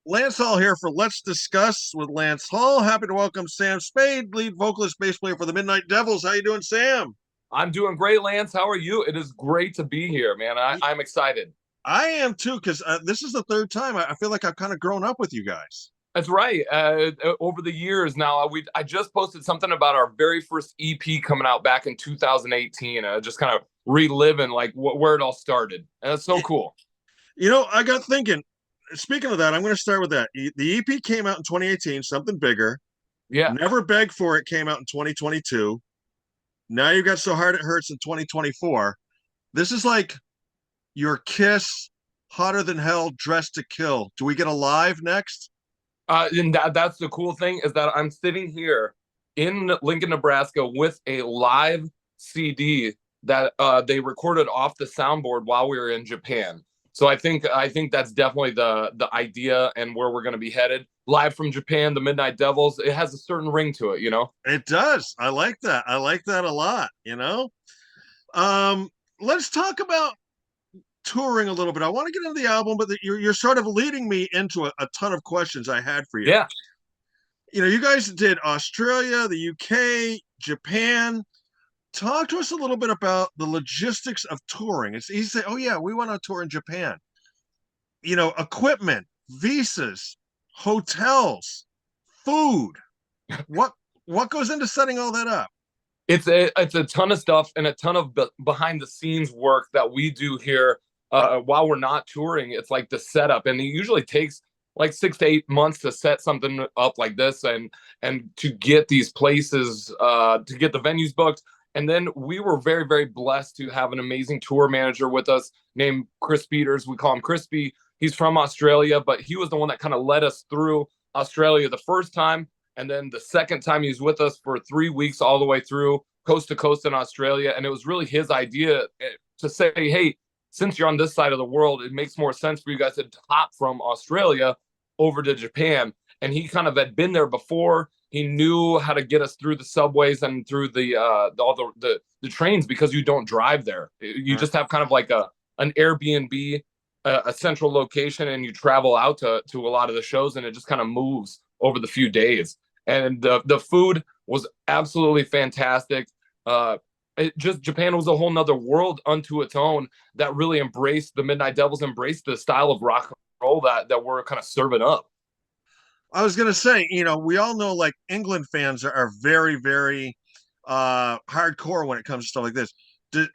Lance Hall here for Let's Discuss with Lance Hall. Happy to welcome Sam Spade, lead vocalist, bass player for the Midnight Devils. How you doing, Sam? I'm doing great, Lance. How are you? It is great to be here, man. I'm excited. I am too, because this is the third time. I feel like I've kind of grown up with you guys. That's right. Over the years now, I just posted something about our very first EP coming out back in 2018. Just kind of reliving like where it all started, and it's so Y- cool. I got thinking. Speaking of that, I'm going to start with that. The EP came out in 2018, something bigger. Yeah. Never Beg for It came out in 2022. Now you got So Hard It Hurts in 2024. This is like your Kiss, Hotter Than Hell, Dressed to Kill. Do we get a live next? And that's the cool thing is that I'm sitting here in Lincoln, Nebraska with a live CD that they recorded off the soundboard while we were in Japan. So I think that's definitely the idea and where we're going to be headed. Live from Japan, the Midnight Devils. It has a certain ring to it, you know. It does. I like that. I like that a lot. Um, let's talk about touring a little bit. I want to get into the album, but you're sort of leading me into a ton of questions I had for you. Yeah. You guys did Australia, the UK, Japan. Talk to us a little bit about the logistics of touring. It's easy to say, oh yeah, we went on tour in Japan. Equipment, visas, hotels, food. What what goes into setting all that up? It's a ton of stuff and a ton of behind the scenes work that we do here while we're not touring. It's like the setup, and it usually takes like 6 to 8 months to set something up like this, and to get these places, to get the venues booked. And then we were very, very blessed to have an amazing tour manager with us named Chris Peters. We call him Crispy. He's from Australia, but he was the one that kind of led us through Australia the first time, and then the second time he was with us for 3 weeks all the way through coast to coast in Australia. And it was really his idea to say, hey, since you're on this side of the world, it makes more sense for you guys to hop from Australia over to Japan. And he kind of had been there before. He knew how to get us through the subways and through all the trains, because you don't drive there. You Right. just have kind of like an Airbnb, a central location, and you travel out to a lot of the shows, and it just kind of moves over the few days. And the food was absolutely fantastic. Japan was a whole nother world unto its own that really embraced the Midnight Devils, embraced the style of rock and roll that we're kind of serving up. I was gonna say, we all know like England fans are very, very hardcore when it comes to stuff like this.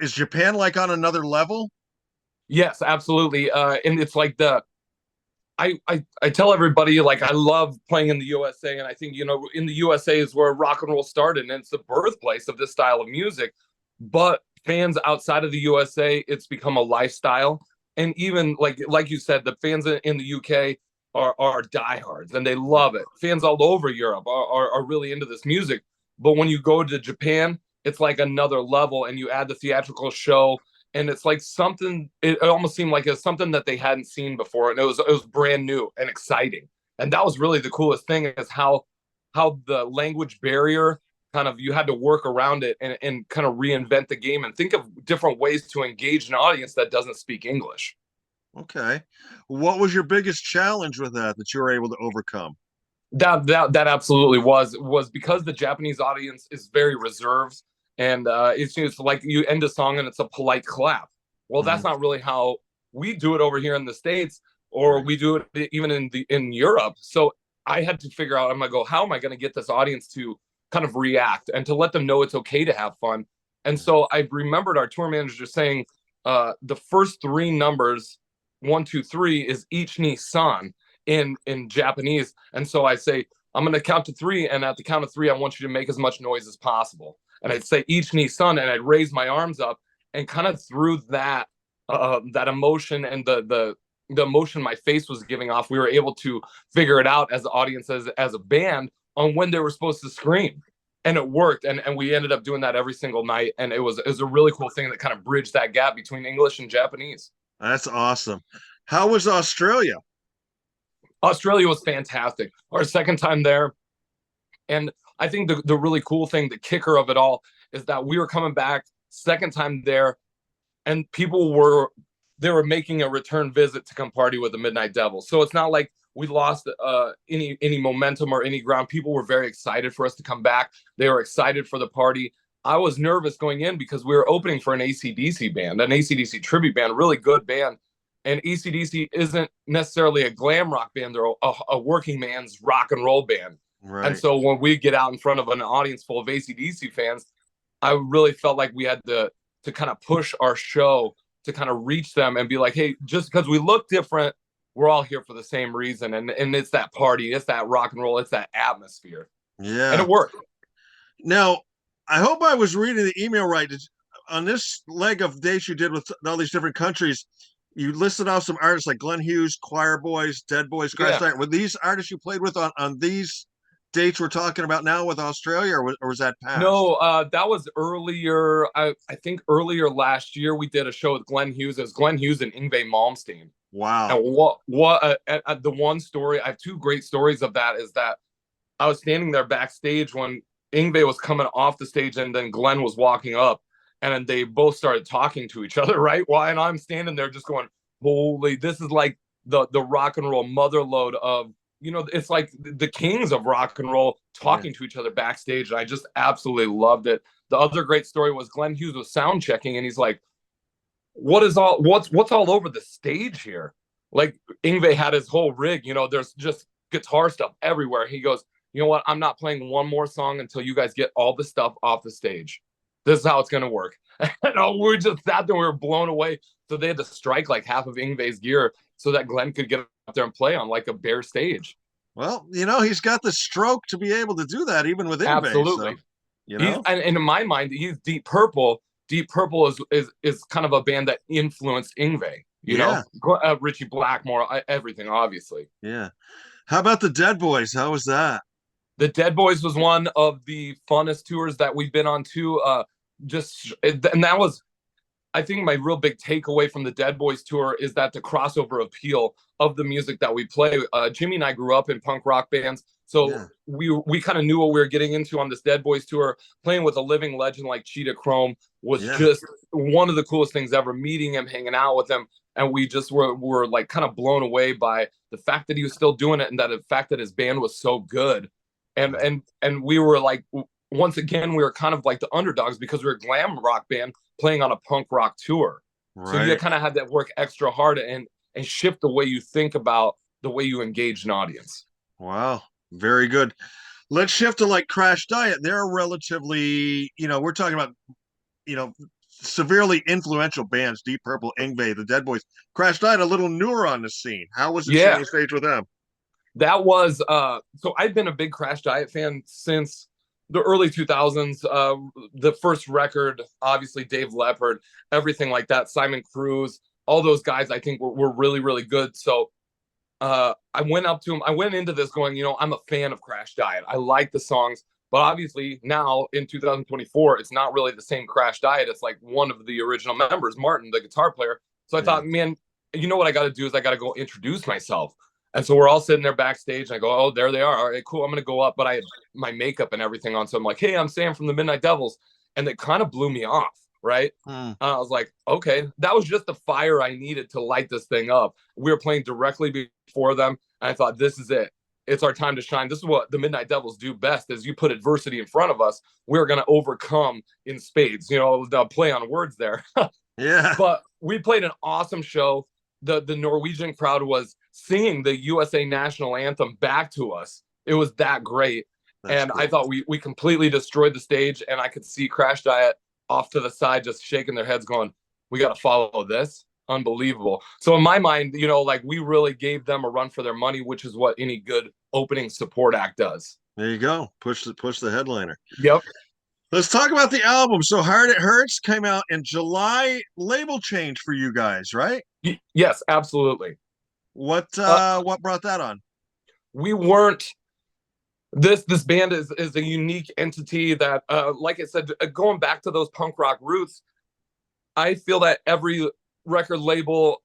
Is Japan like on another level? Yes, absolutely. And it's like I tell everybody, like, I love playing in the USA, and I think, in the USA is where rock and roll started, and it's the birthplace of this style of music. But fans outside of the USA, it's become a lifestyle. And even like you said, the fans in the UK are diehards and they love it. Fans all over Europe are really into this music. But when you go to Japan, it's like another level, and you add the theatrical show, and it's like something. It almost seemed like it's something that they hadn't seen before, and it was brand new and exciting. And that was really the coolest thing, is how the language barrier, kind of, you had to work around it, and kind of reinvent the game and think of different ways to engage an audience that doesn't speak English. Okay. What was your biggest challenge with that you were able to overcome? That absolutely was because the Japanese audience is very reserved, and it's like you end a song and it's a polite clap. Well, that's Mhm. not really how we do it over here in the States, or Right. we do it even in Europe. So I had to figure out, I'm gonna go, how am I gonna get this audience to kind of react and to let them know it's okay to have fun. And so I remembered our tour manager saying, the first three numbers, 1, 2, 3, is Ich ni san in Japanese. And so I say, I'm going to count to three, and at the count of three, I want you to make as much noise as possible. And I'd say Ich ni san, and I'd raise my arms up, and kind of through that emotion and the emotion my face was giving off, we were able to figure it out as the audience, as a band, on when they were supposed to scream. And it worked, and we ended up doing that every single night, and it was a really cool thing that kind of bridged that gap between English and Japanese. That's awesome. How was Australia? Australia was fantastic. Our second time there, and I think the really cool thing, the kicker of it all, is that we were coming back second time there, and people were they were making a return visit to come party with the Midnight Devils. So it's not like we lost any momentum or any ground. People were very excited for us to come back. They were excited for the party. I was nervous going in because we were opening for an AC/DC band, an AC/DC tribute band, really good band. And AC/DC isn't necessarily a glam rock band; they're a working man's rock and roll band. And Right. so when we get out in front of an audience full of AC/DC fans, I really felt like we had to kind of push our show to kind of reach them and be like, hey, just because we look different, we're all here for the same reason. And it's that party, it's that rock and roll, it's that atmosphere. And Yeah. it worked. Now, I hope I was reading the email right. On this leg of dates you did with all these different countries, you listed off some artists like Glenn Hughes, Choir Boys, Dead Boys, Crash Yeah. Diet. Were these artists you played with on these dates we're talking about now with Australia, or was that past? No, that was earlier. I think earlier last year we did a show with Glenn Hughes. It was Glenn Hughes and Ingve Malmsteen. And Wow. the one story, I have two great stories of that, is that I was standing there backstage when Ingve was coming off the stage and then Glenn was walking up, and then they both started talking to each other, right? Why? And I'm standing there just going, holy, this is like the rock and roll mother lode of, it's like the kings of rock and roll Yeah. talking to each other backstage. And I just absolutely loved it. The other great story was Glenn Hughes was sound checking and he's like, what's all over the stage here? Like Ingve had his whole rig, there's just guitar stuff everywhere. He goes, you know what? I'm not playing one more song until you guys get all the stuff off the stage. This is how it's going to work. And we just sat there, we were blown away. So they had to strike like half of Ingve's gear so that Glenn could get up there and play on like a bare stage. Well, he's got the stroke to be able to do that even with Ingve. So, Absolutely. And in my mind, he's Deep Purple. Deep Purple is kind of a band that influenced Ingve, yeah, Richie Blackmore, everything, obviously. yeah. How about the Dead Boys? How was that? The Dead Boys was one of the funnest tours that we've been on too. And that was, I think, my real big takeaway from the Dead Boys tour is that the crossover appeal of the music that we play. Jimmy and I grew up in punk rock bands, so Yeah, we kind of knew what we were getting into on this Dead Boys tour. Playing with a living legend like Cheetah Chrome was yeah. just one of the coolest things ever. Meeting him, hanging out with him, and we just were like kind of blown away by the fact that he was still doing it, and that the fact that his band was so good. And we were like, once again, we were kind of like the underdogs because we were a glam rock band playing on a punk rock tour. So you Right. kind of had to work extra hard and shift the way you think about the way you engage an audience. Wow. Very good. Let's shift to like Crash Diet. They're relatively, we're talking about, you know, severely influential bands, Deep Purple, Ingve, the Dead Boys. Crash Diet, a little newer on the scene. How was it Yeah, sharing stage with them? that was so I've been a big Crash Diet fan since the early 2000s. The first record, obviously Dave Leppard, everything like that, Simon Cruz, all those guys I think were really, really good. So I went up to him. I went into this going, I'm a fan of Crash Diet. I like the songs, but obviously now in 2024, it's not really the same Crash Diet. It's like one of the original members, Martin, the guitar player. So I Yeah. thought, man, you know what I got to do is I got to go introduce myself. And so we're all sitting there backstage, and I go, oh, there they are. All right, cool. I'm gonna go up, but I had my makeup and everything on, so I'm like, hey, I'm Sam from the Midnight Devils, and it kind of blew me off, right? Hmm. I was like, okay, that was just the fire I needed to light this thing up. We were playing directly before them, and I thought, this is it. It's our time to shine. This is what the Midnight Devils do best: is you put adversity in front of us, we're gonna overcome in spades. The play on words there. Yeah. But we played an awesome show. The Norwegian crowd was singing the USA national anthem back to us. It was that great. That's And I cool. thought we completely destroyed the stage, and I could see Crash Diet off to the side just shaking their heads going, we got to follow this. Unbelievable. So in my mind, like we really gave them a run for their money, which is what any good opening support act does. There you go. Push the headliner. Yep. Let's talk about the album. So Hard It Hurts came out in July. Label change for you guys, right? Yes, absolutely. Uh, What brought that on? we weren't this band is a unique entity that like I said, going back to those punk rock roots, I feel that every record label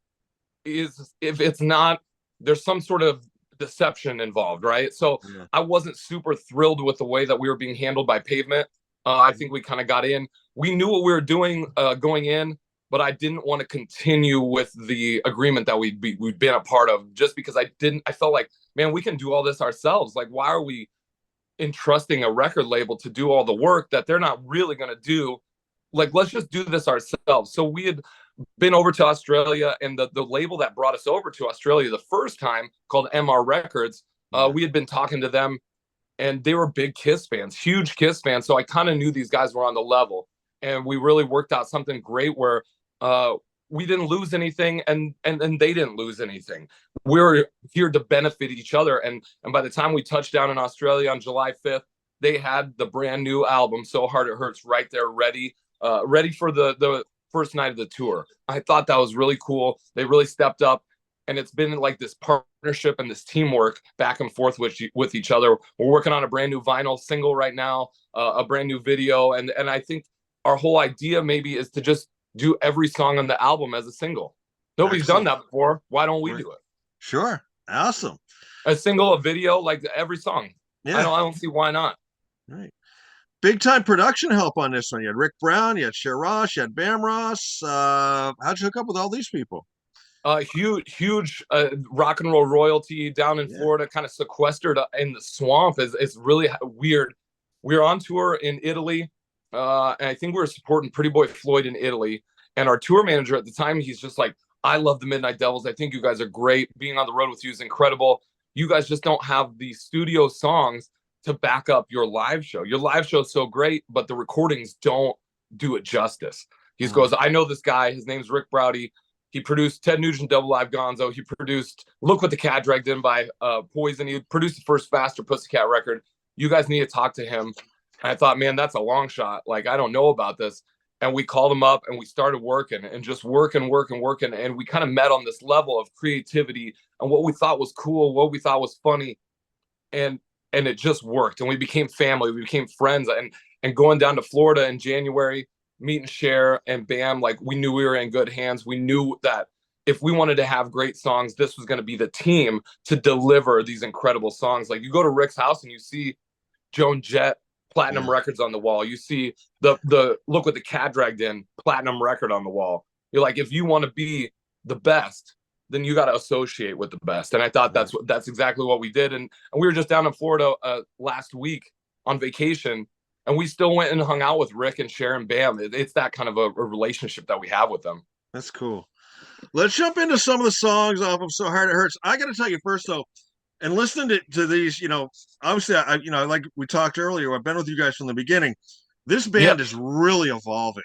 is, if it's not, there's some sort of deception involved, right? So Yeah. I wasn't super thrilled with the way that we were being handled by Pavement. I think we kind of got in, we knew what we were doing going in, but I didn't want to continue with the agreement that we'd been a part of, just because I felt like, man, we can do all this ourselves. Like, why are we entrusting a record label to do all the work that they're not really going to do? Like, let's just do this ourselves. So we had been over to Australia, and the label that brought us over to Australia the first time, called MR Records, Yeah. we had been talking to them, and they were big Kiss fans, huge Kiss fans. So I kind of knew these guys were on the level, and we really worked out something great where we didn't lose anything, and they didn't lose anything. We were here to benefit each other, and by the time we touched down in Australia on July 5th, they had the brand new album "So Hard It Hurts" right there, ready for the first night of the tour. I thought that was really cool. They really stepped up, and it's been like this partnership and this teamwork back and forth with each other. We're working on a brand new vinyl single right now, a brand new video, and I think our whole idea maybe is to just do every song on the album as a single. Nobody's done that before. Why don't we do it? Sure. Awesome. A single, a video, like every song. Yeah. I don't see why not. Right. Big time production help on this one. You had Rick Brown, you had Cher Ross, you had Bam Ross. How'd you hook up with all these people? Huge rock and roll royalty down in Florida, kind of sequestered in the swamp. It's really weird. We were on tour in Italy, and I think we were supporting Pretty Boy Floyd in Italy. And our tour manager at the time, he's just like, I love the Midnight Devils. I think you guys are great. Being on the road with you is incredible. You guys just don't have the studio songs to back up your live show. Your live show is so great, but the recordings don't do it justice. He goes, I know this guy. His name's Rick Browdy. He produced Ted Nugent Double Live Gonzo. He produced Look What the Cat Dragged In by Poison. He produced the first Faster Pussycat record. You guys need to talk to him. And I thought, man, that's a long shot. Like, I don't know about this. And we called him up, and we started working, and just working. And we kind of met on this level of creativity and what we thought was cool, what we thought was funny. And it just worked. And we became family. We became friends. And going down to Florida in January, meeting Cher and Bam, like, we knew we were in good hands. We knew that if we wanted to have great songs, this was going to be the team to deliver these incredible songs. Like, you go to Rick's house and you see Joan Jett platinum records on the wall. You see the Look What the Cat Dragged In platinum record on the wall. You're like, if you want to be the best, then you got to associate with the best. And I thought that's exactly what we did. And we were just down in Florida last week on vacation, and we still went and hung out with Rick and Cher and Bam. It's that kind of a relationship that we have with them. That's cool. Let's jump into some of the songs off of So Hard It Hurts. I got to tell you first, though, and listening to these, obviously, like we talked earlier, I've been with you guys from the beginning. This band is really evolving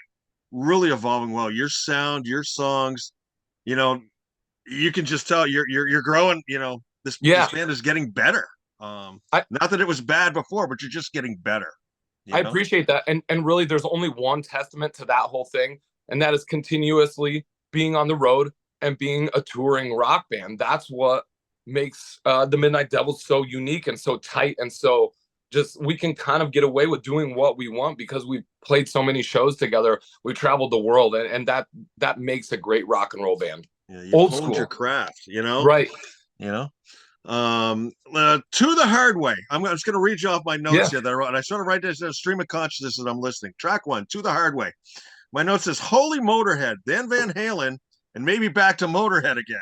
well. Your sound, your songs, you can just tell you're growing. This band is getting better. Not that it was bad before, but you're just getting better. I appreciate that, and really, there's only one testament to that whole thing, and that is continuously being on the road and being a touring rock band. That's what makes the Midnight Devils so unique and so tight, and so just we can kind of get away with doing what we want because we've played so many shows together. We traveled the world, and that makes a great rock and roll band. Yeah, you honed your craft, right? To the Hard Way. I'm just going to read you off my notes here that I wrote, and I sort of write this in a stream of consciousness as I'm listening. Track 1, To the Hard Way. My note says Holy Motorhead, then Van Halen, and maybe back to Motorhead again.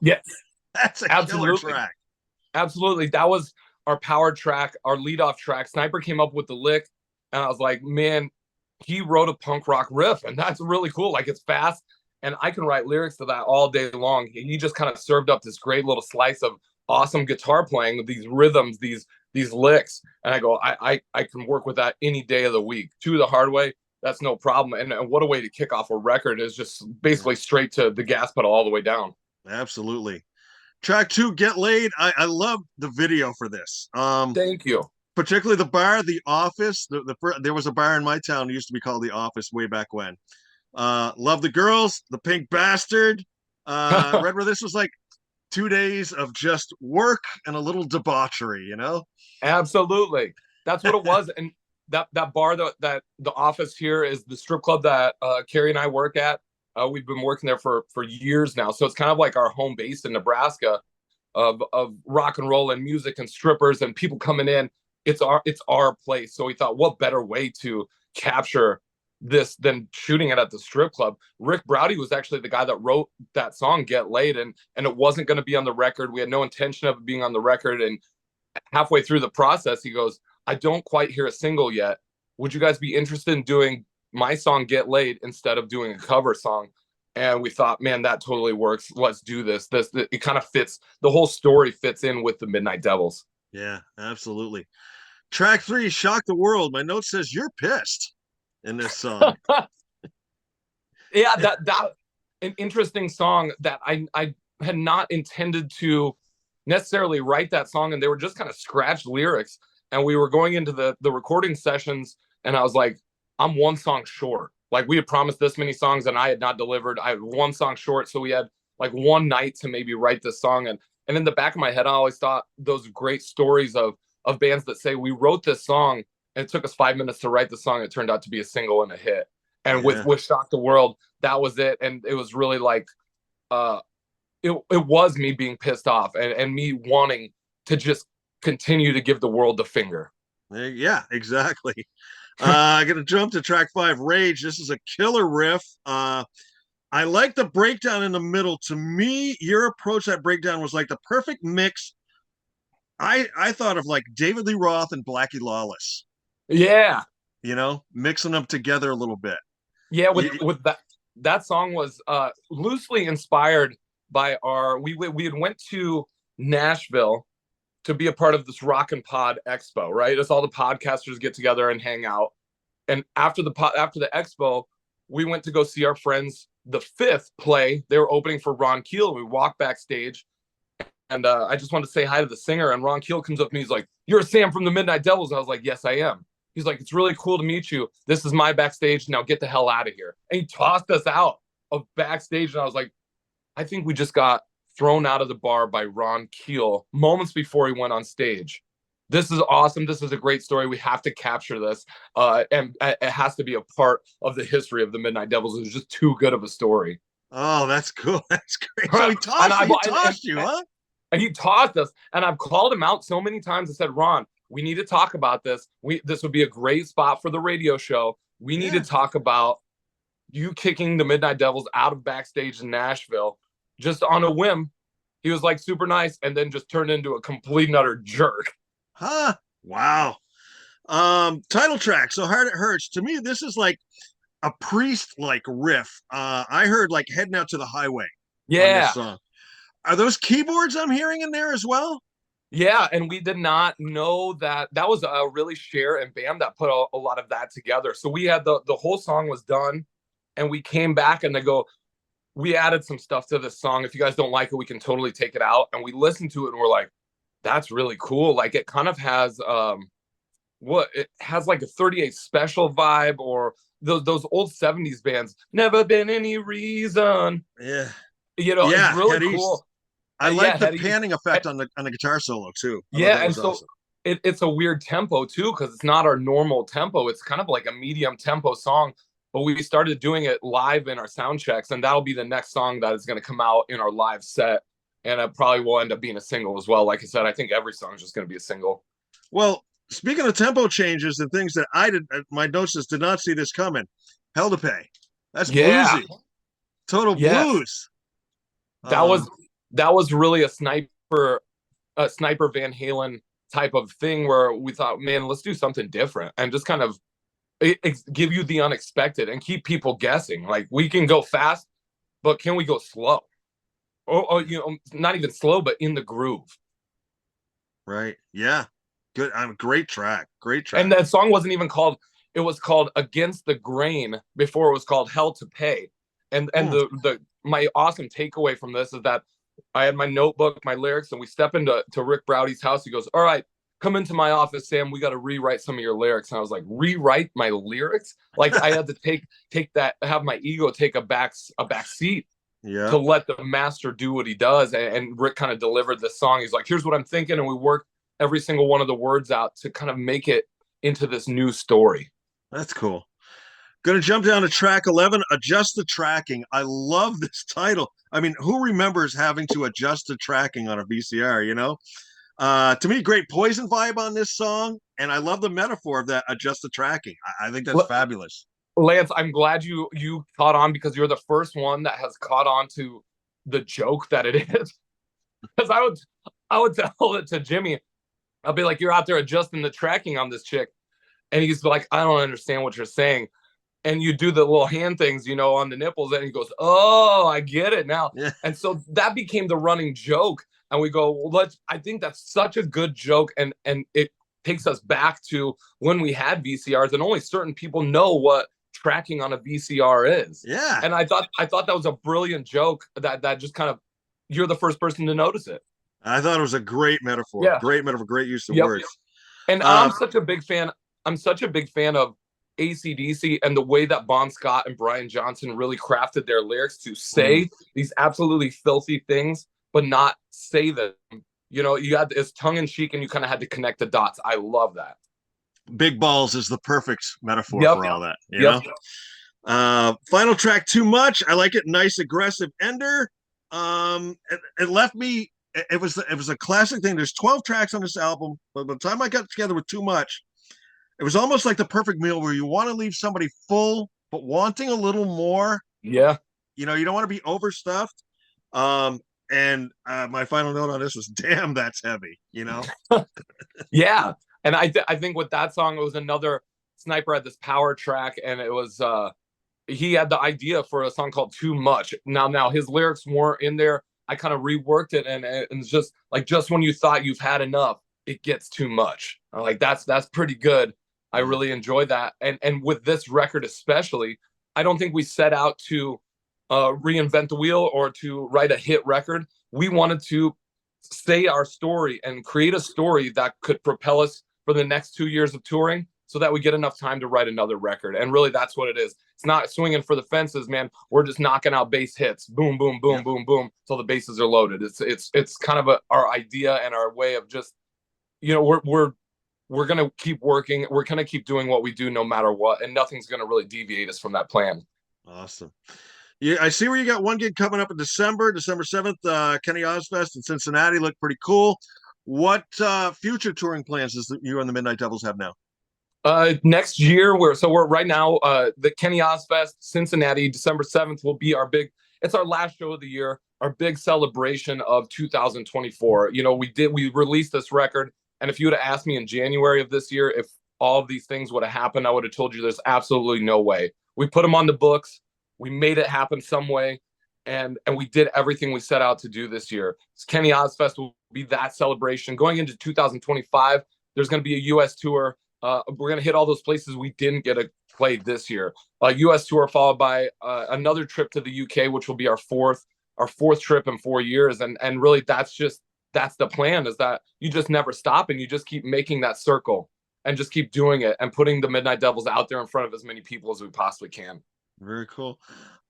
Yes, that's a killer track. Absolutely. That was our power track, our leadoff track. Sniper came up with the lick, and I was like, man, he wrote a punk rock riff, and that's really cool. Like, it's fast, and I can write lyrics to that all day long. He just kind of served up this great little slice of awesome guitar playing with these rhythms, these licks, and I go, I can work with that any day of the week. To the Hard Way, that's no problem. And what a way to kick off a record is just basically straight to the gas pedal all the way down. Absolutely. Track 2, Get Laid. I love the video for this. Thank you. Particularly the bar, The Office. There was a bar in my town that used to be called The Office way back when. Love the Girls, The Pink Bastard. Read where this was like 2 days of just work and a little debauchery, Absolutely. That's what it was. And that bar that The Office here is the strip club that Carrie and I work at. We've been working there for years now. So it's kind of like our home base in Nebraska of rock and roll and music and strippers and people coming in. It's our place. So we thought, what better way to capture this than shooting it at the strip club. Rick Browdy was actually the guy that wrote that song "Get Laid," and it wasn't going to be on the record. We had no intention of it being on the record. And halfway through the process, he goes, "I don't quite hear a single yet. Would you guys be interested in doing my song Get Laid instead of doing a cover song?" And we thought, man, that totally works. Let's do this. It kind of fits. The whole story fits in with the Midnight Devils. Yeah, absolutely. Track 3, Shock the World. My note says you're pissed in this song. Yeah, that an interesting song that I had not intended to necessarily write that song, and they were just kind of scratched lyrics. And we were going into the recording sessions, and I was like, I'm one song short. Like, we had promised this many songs, and I had not delivered. I had one song short, so we had like one night to maybe write this song. And in the back of my head, I always thought those great stories of bands that say we wrote this song and it took us 5 minutes to write the song. It turned out to be a single and a hit. And Yeah. with Shock the World, that was it. And it was really like it was me being pissed off and me wanting to just continue to give the world the finger. Yeah, exactly. I'm gonna jump to track 5, Rage. This is a killer riff. I like the breakdown in the middle. To me, your approach to that breakdown was like the perfect mix. I thought of like David Lee Roth and Blackie Lawless, Yeah. mixing them together a little bit. Yeah, You- with that song was loosely inspired by we had went to Nashville to be a part of this Rock and Pod Expo, right? It's all the podcasters get together and hang out. And after the expo, we went to go see our friends the Fifth play. They were opening for Ron Keel. We walked backstage, and I just wanted to say hi to the singer. And Ron Keel comes up to me. He's like, "You're Sam from the Midnight Devils." And I was like, "Yes, I am." He's like, "It's really cool to meet you. This is my backstage. Now get the hell out of here." And he tossed us out of backstage. And I was like, I think we just got thrown out of the bar by Ron Keel moments before he went on stage. This is awesome. This is a great story. We have to capture this. And it has to be a part of the history of the Midnight Devils. It was just too good of a story. oh, that's cool. That's great. So he tossed you, huh? And he tossed us. And I've called him out so many times. I said, Ron, we need to talk about this. This would be a great spot for the radio show. We need to talk about you kicking the Midnight Devils out of backstage in Nashville just on a whim. He was like super nice and then just turned into a complete and utter jerk. Huh? Wow. Title track, So Hard It Hurts. To me, this is like a Priest like riff. I heard like Heading Out to the Highway on this Yeah. song. Are those keyboards I'm hearing in there as well? Yeah, and we did not know that was really Cher and Bam that put a lot of that together. So we had the whole song was done, and we came back and they go, we added some stuff to this song. If you guys don't like it, we can totally take it out. And we listened to it and we're like, that's really cool. Like it kind of has it has like a 38 Special vibe or those old 70s bands. Never been any reason. Yeah. It's really cool. I like the Eddie, panning effect on the guitar solo too. And so awesome. It's a weird tempo too because it's not our normal tempo. It's kind of like a medium tempo song, but we started doing it live in our sound checks, and that'll be the next song that is going to come out in our live set, and it probably will end up being a single as well. Like I said, I think every song is just going to be a single. Well, speaking of tempo changes and things that I did, my notes did not see this coming. Hell to Pay. That's bluesy. Total blues. That was really a sniper Van Halen type of thing where we thought, man, let's do something different and just kind of give you the unexpected and keep people guessing. Like we can go fast, but can we go slow? Or not even slow, but in the groove. Right. Yeah. Good. Great track. And that song wasn't even called. It was called Against the Grain before it was called Hell to Pay. And the my awesome takeaway from this is that I had my notebook, my lyrics, and we step into Rick Browdy's house. He goes, "All right, come into my office, Sam. We got to rewrite some of your lyrics." And I was like, "Rewrite my lyrics?" Like I had to take that, have my ego take a back seat to let the master do what he does. And Rick kind of delivered this song. He's like, "Here's what I'm thinking," and we worked every single one of the words out to kind of make it into this new story. That's cool. Going to jump down to track 11, Adjust the Tracking. I love this title. I mean, who remembers having to adjust the tracking on a VCR, To me, great Poison vibe on this song. And I love the metaphor of that adjust the tracking. I think that's fabulous. Lance, I'm glad you caught on because you're the first one that has caught on to the joke that it is. Because I would tell it to Jimmy. I'll be like, you're out there adjusting the tracking on this chick, and he's like, I don't understand what you're saying. And you do the little hand things, on the nipples, and he goes, "Oh, I get it now." Yeah. And so that became the running joke. And we go, well, I think that's such a good joke, and it takes us back to when we had VCRs, and only certain people know what tracking on a VCR is. Yeah. And I thought that was a brilliant joke that just kind of you're the first person to notice it. I thought it was a great metaphor. Yeah. Great metaphor. Great use of Yep. words. And I'm Um, such a big fan. I'm such a big fan of ACDC and the way that Bon Scott and Brian Johnson really crafted their lyrics to say these absolutely filthy things, but not say them. You had it's tongue in cheek, and you kind of had to connect the dots. I love that. Big balls is the perfect metaphor Yep. for all that. Yep. Final track, Too Much. I like it. Nice, aggressive ender. It left me. It was a classic thing. There's 12 tracks on this album, but by the time I got together with Too Much, it was almost like the perfect meal where you want to leave somebody full but wanting a little more. Yeah. You don't want to be overstuffed. And my final note on this was, damn, that's heavy. Yeah. And I think with that song, it was another Sniper had this power track, and it was he had the idea for a song called Too Much. Now his lyrics weren't in there. I kind of reworked it, and it's just like, just when you thought you've had enough, it gets too much. I'm like, that's pretty good. I really enjoy that. And with this record especially, I don't think we set out to reinvent the wheel or to write a hit record. We wanted to say our story and create a story that could propel us for the next 2 years of touring, so that we get enough time to write another record. And really, that's what it is. It's not swinging for the fences, man. We're just knocking out bass hits, boom, boom, boom, Yep. boom, boom, till the bases are loaded. It's kind of our idea and our way of just, we're gonna keep working. We're gonna keep doing what we do no matter what, and nothing's gonna really deviate us from that plan. Awesome. Yeah, I see where you got one gig coming up in December 7th, Kenny Ozfest in Cincinnati. Look pretty cool. What future touring plans does you and the Midnight Devils have now? Next year, we're right now, the Kenny Ozfest Cincinnati, December 7th will be it's our last show of the year, our big celebration of 2024. We released this record, and if you would have asked me in January of this year if all of these things would have happened, I would have told you there's absolutely no way. We put them on the books, we made it happen some way, and we did everything we set out to do this year. Kenny Ozfest will be that celebration. Going into 2025, there's going to be a U.S. tour. We're going to hit all those places we didn't get to play this year. U.S. tour followed by another trip to the U.K., which will be our fourth trip in 4 years. And really, that's the plan, is that you just never stop, and you just keep making that circle and just keep doing it and putting the Midnight Devils out there in front of as many people as we possibly can. Very cool.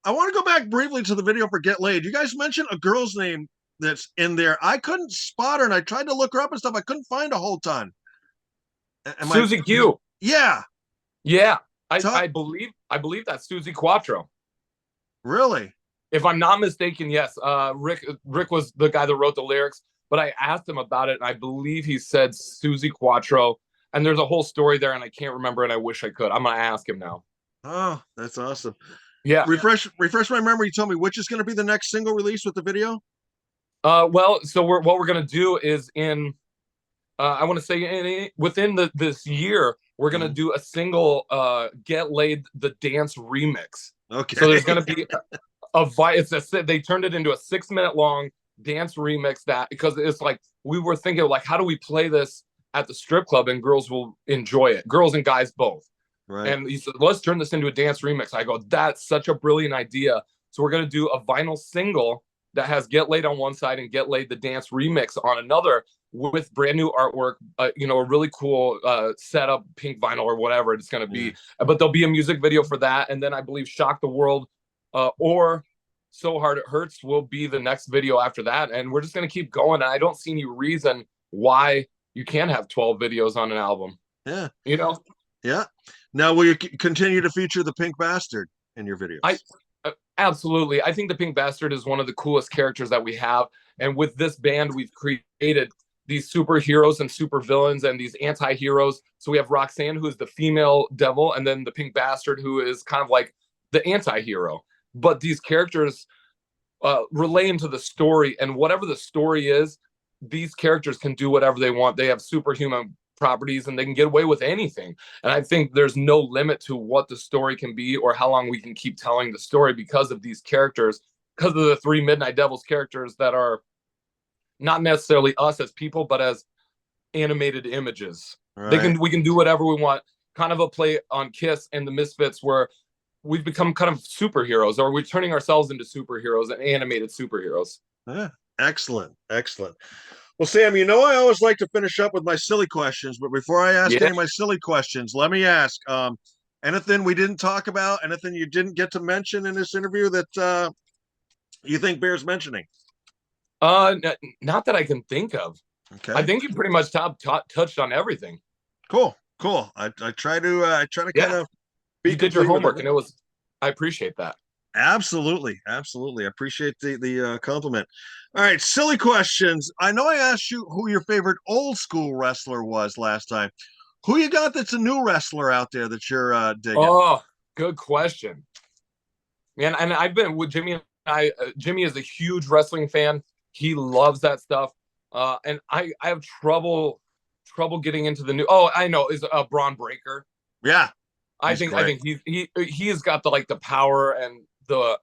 I want to go back briefly to the video for Get Laid. You guys mentioned a girl's name that's in there. I couldn't spot her, and I tried to look her up and stuff. I couldn't find a whole ton. Susie Q. Yeah. Yeah. Talk... I believe that's Susie Quattro. Really? If I'm not mistaken, yes. Rick was the guy that wrote the lyrics, but I asked him about it, and I believe he said Susie Quattro. And there's a whole story there, and I can't remember, and I wish I could. I'm gonna ask him now. Oh, that's awesome. Yeah. Refresh my memory. Tell me, which is going to be the next single release with the video? Well, so what we're gonna do is I want to say within this year, we're gonna do a single, "Get Laid" the dance remix. Okay. So there's gonna be they turned it into a 6-minute long dance remix, because it's like, we were thinking, like, how do we play this at the strip club and girls will enjoy it, girls and guys both. Right. And he said, let's turn this into a dance remix. I go, that's such a brilliant idea. So we're going to do a vinyl single that has Get Laid on one side and Get Laid the dance remix on another, with brand new artwork, a really cool setup, pink vinyl or whatever it's going to be. But there'll be a music video for that. And then I believe Shock the World or So Hard It Hurts will be the next video after that. And we're just going to keep going. And I don't see any reason why you can't have 12 videos on an album. Yeah. Yeah. Now, will you continue to feature the Pink Bastard in your videos? Absolutely. I think the Pink Bastard is one of the coolest characters that we have. And with this band, we've created these superheroes and supervillains and these anti-heroes. So we have Roxanne, who is the female devil, and then the Pink Bastard, who is kind of like the anti-hero. But these characters relay into the story, and whatever the story is, these characters can do whatever they want. They have superhuman properties and they can get away with anything. And I think there's no limit to what the story can be or how long we can keep telling the story because of these characters, because of the three Midnight Devils characters that are not necessarily us as people, but as animated images. Right. We can do whatever we want. Kind of a play on Kiss and the Misfits, where we've become kind of superheroes, or we're turning ourselves into superheroes and animated superheroes. Yeah. Excellent. Excellent. Well, Sam, I always like to finish up with my silly questions, but before I ask Yeah. any of my silly questions, let me ask anything we didn't talk about, anything you didn't get to mention in this interview that you think bears mentioning? Not that I can think of. I Okay. think you pretty much touched on everything. Cool. Cool. I try to kind Yeah, of be you did your complete with homework, it. and it was. I appreciate that. Absolutely, absolutely. I appreciate the compliment. All right, silly questions. I know I asked you who your favorite old school wrestler was last time. Who you got that's a new wrestler out there that you're digging? Oh, good question, man. And I've been with Jimmy. And Jimmy is a huge wrestling fan. He loves that stuff. And I have trouble getting into the new. Oh, I know is Braun Breaker. Yeah, I he's think I great. think he has got the like the power and the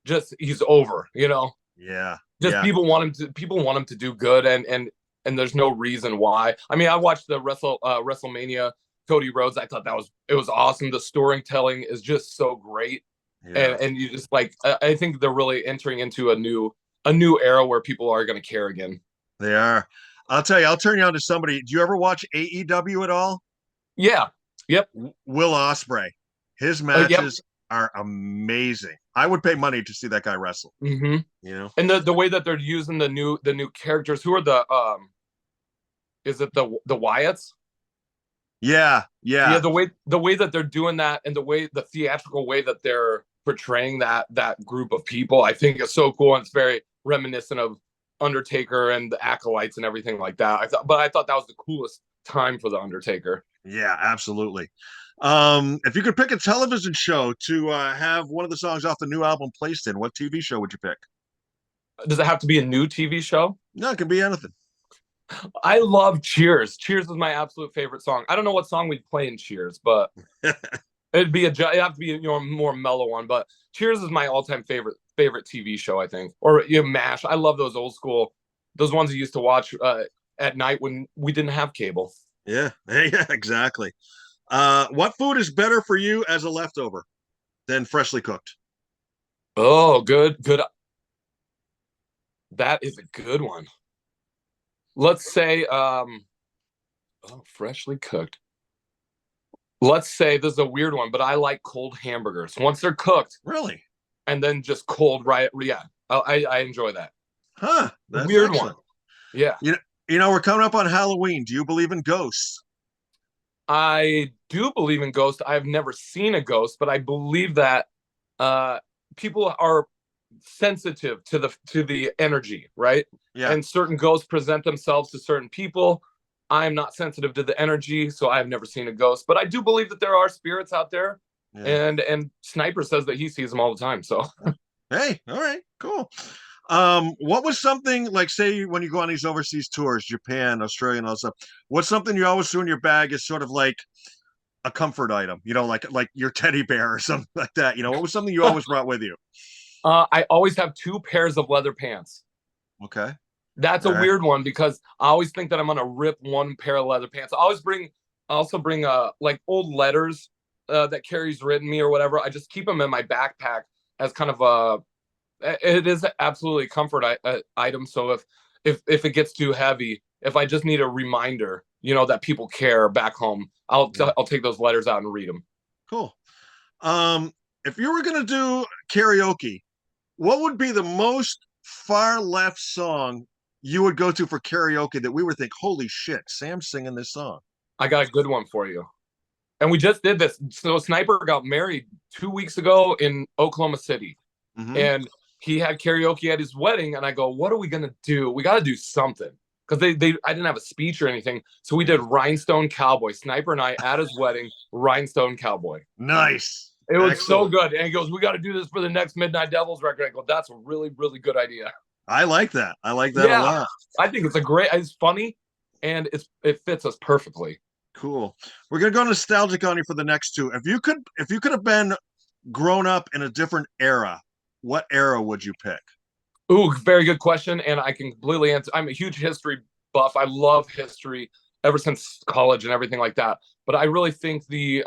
just he's over. Yeah, Just yeah, people want him to do good, and there's no reason why. I mean, I watched the WrestleMania Cody Rhodes. I thought it was awesome. The storytelling is just so great, yeah. and you just like I think they're really entering into a new era where people are going to care again. They are. I'll tell you. I'll turn you on to somebody. Do you ever watch AEW at all? Yeah. Yep. Will Ospreay. His Yep. matches are amazing. I would pay money to see that guy wrestle. Hmm. You know. And the way that they're using the new characters, who are the is it the Wyatts? Yeah, Yeah, yeah, the way that they're doing that, and the theatrical way that they're portraying that group of people, I think is so cool, and it's very reminiscent of Undertaker and the acolytes and everything like that. I thought that was the coolest time for the Undertaker. yeah, absolutely. If you could pick a television show to have one of the songs off the new album placed in, what TV show would you pick? Does it have to be a new TV show? No, it can be anything. I love Cheers. Cheers is my absolute favorite song. I don't know what song we'd play in Cheers, but it'd have to be more mellow one. But Cheers is my all-time favorite TV show, I think. Or MASH. I love those old school, those ones you used to watch at night when we didn't have cable. Yeah, yeah, exactly. What food is better for you as a leftover than freshly cooked? Oh, good. That is a good one. Let's say freshly cooked. Let's say this is a weird one, but I like cold hamburgers. Once they're cooked Really? and then just cold, right? Yeah. I enjoy that. Huh? That's Weird one. excellent. Yeah. We're coming up on Halloween. Do you believe in ghosts? I do believe in ghosts. I've never seen a ghost, but I believe that people are sensitive to the energy, right? Yeah, And certain ghosts present themselves to certain people. I'm not sensitive to the energy, so I've never seen a ghost, but I do believe that there are spirits out there. yeah. And Sniper says that he sees them all the time. So Hey, all right, cool. What was something like, say, when you go on these overseas tours, Japan, Australia, and all that stuff? What's something you always throw in your bag is sort of like a comfort item, like your teddy bear or something like that. What was something you always brought with you? I always have two pairs of leather pants. Okay, That's all a right, weird one because I always think that I'm gonna rip one pair of leather pants. I also bring like old letters that Carrie's written me or whatever. I just keep them in my backpack as kind of it is absolutely a comfort item. So if it gets too heavy, if I just need a reminder, that people care back home, yeah, I'll take those letters out and read them. cool. If you were gonna do karaoke, what would be the most far left song you would go to for karaoke that we would think, holy shit, Sam's singing this song? I got a good one for you. And we just did this. So Sniper got married 2 weeks ago in Oklahoma City, Mm-hmm. and he had karaoke at his wedding. And I go, "What are we gonna do? We got to do something." because they I didn't have a speech or anything. So we did Rhinestone Cowboy, Sniper and I at his wedding, Rhinestone Cowboy. Nice. It was so Excellent. good. And he goes, "We got to do this for the next Midnight Devils record." I go, "That's a really, really good idea." I like that. I like that a Yeah, lot. I think it's funny, and it fits us perfectly. Cool. We're gonna go nostalgic on you for the next two. If you could have been grown up in a different era, what era would you pick? Ooh, very good question, and I can completely answer. I'm a huge history buff. I love history ever since college and everything like that. But I really think the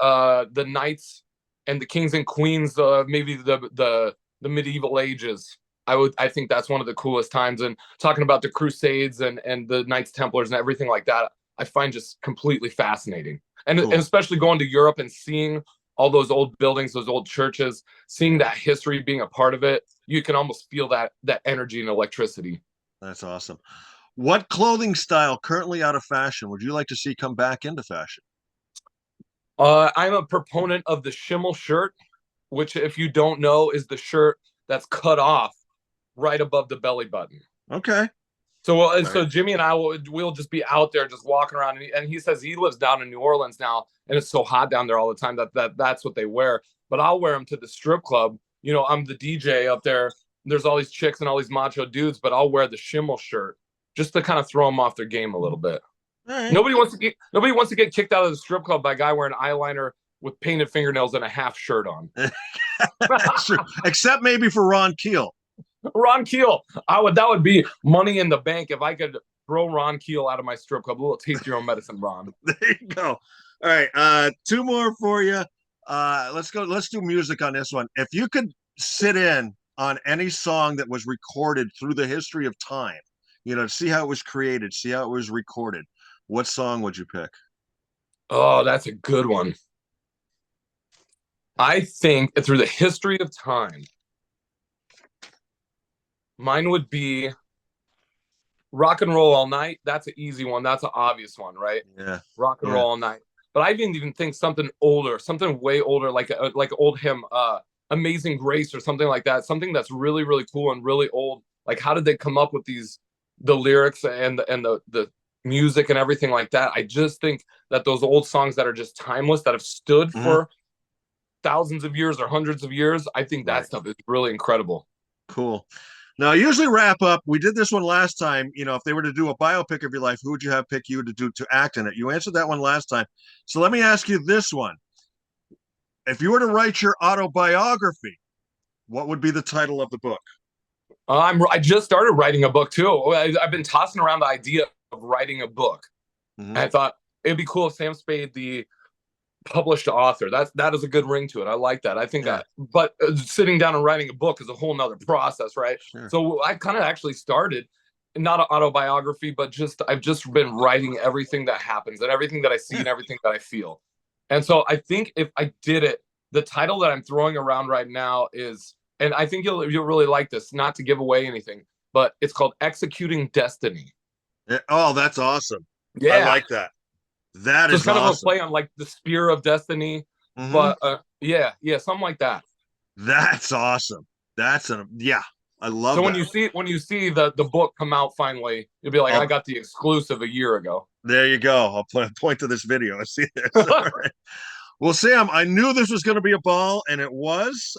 knights and the kings and queens, maybe the medieval ages. I think that's one of the coolest times. And talking about the Crusades and the Knights Templars and everything like that, I find just completely fascinating. And Cool. especially going to Europe and seeing all those old buildings, those old churches, seeing that history, being a part of it, you can almost feel that energy and electricity. That's awesome. What clothing style currently out of fashion would you like to see come back into fashion? I'm a proponent of the Schimmel shirt, which, if you don't know, is the shirt that's cut off right above the belly button. Okay. All right. So Jimmy and I will just be out there just walking around, and he says he lives down in New Orleans now, and it's so hot down there all the time that's what they wear. But I'll wear them to the strip club. I'm the DJ up there. There's all these chicks and all these macho dudes, but I'll wear the Schimmel shirt just to kind of throw them off their game a little bit. All right. Nobody wants to get kicked out of the strip club by a guy wearing eyeliner with painted fingernails and a half shirt on. That's true. Except maybe for Ron Keel. Ron Keel, that would be money in the bank if I could throw Ron Keel out of my strip club. A little taste your own medicine, Ron. There you go. All right. Two more for you. Let's go. Let's do music on this one. If you could sit in on any song that was recorded through the history of time, see how it was created, see how it was recorded, what song would you pick? Oh, that's a good one. I think through the history of time, mine would be Rock and Roll All Night. That's an easy one. That's an obvious one, right? Yeah. Rock and Yeah. Roll All Night. But I didn't even think something older, something way older, like an old hymn, Amazing Grace or something like that. Something that's really, really cool and really old. Like, how did they come up with the lyrics and the music and everything like that? I just think that those old songs that are just timeless, that have stood Mhm. for thousands of years or hundreds of years, I think that Right. stuff is really incredible. Cool. Now, I usually wrap up. We did this one last time. If they were to do a biopic of your life, who would you have pick you to act in it? You answered that one last time. So let me ask you this one. If you were to write your autobiography, what would be the title of the book? I just started writing a book too. I've been tossing around the idea of writing a book. Mm-hmm. And I thought it'd be cool if Sam Spade, the published author, that is a good ring to it. I like that. I think Yeah, but sitting down and writing a book is a whole nother process, right? sure. So I kind of actually started not an autobiography, but I've just been writing everything that happens and everything that I see Yeah. and everything that I feel. And so I think if I did it, the title that I'm throwing around right now is, and I think you'll really like this, not to give away anything, but it's called Executing Destiny. Oh, that's awesome. I Yeah. like that. That So it's is kind of a awesome. play on like the Spear of Destiny, Mm-hmm. but yeah, something like that. That's awesome. Yeah, I So love when that. you see the book come out finally, you'll be like, I I'll, got the exclusive a year ago. there you go. I'll point to this video. I see this. All right. Well, Sam, I knew this was going to be a ball, and it was.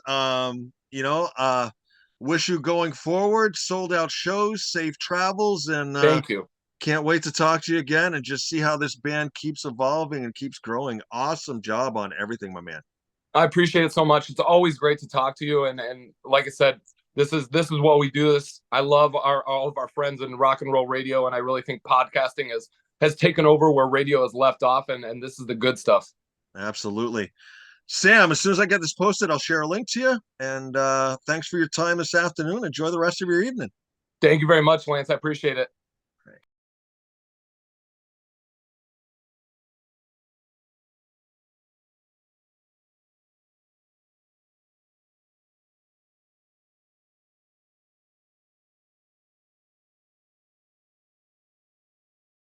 Wish you going forward, sold out shows, safe travels, and Thank you. can't wait to talk to you again and just see how this band keeps evolving and keeps growing. Awesome job on everything, my man. I appreciate it so much. It's always great to talk to you, and like I said, this is what we do. I love all of our friends in rock and roll radio, and I really think podcasting has taken over where radio has left off, and this is the good stuff. Absolutely. Sam, as soon as I get this posted, I'll share a link to you. And thanks for your time this afternoon. Enjoy the rest of your evening. Thank you very much, Lance. I appreciate it.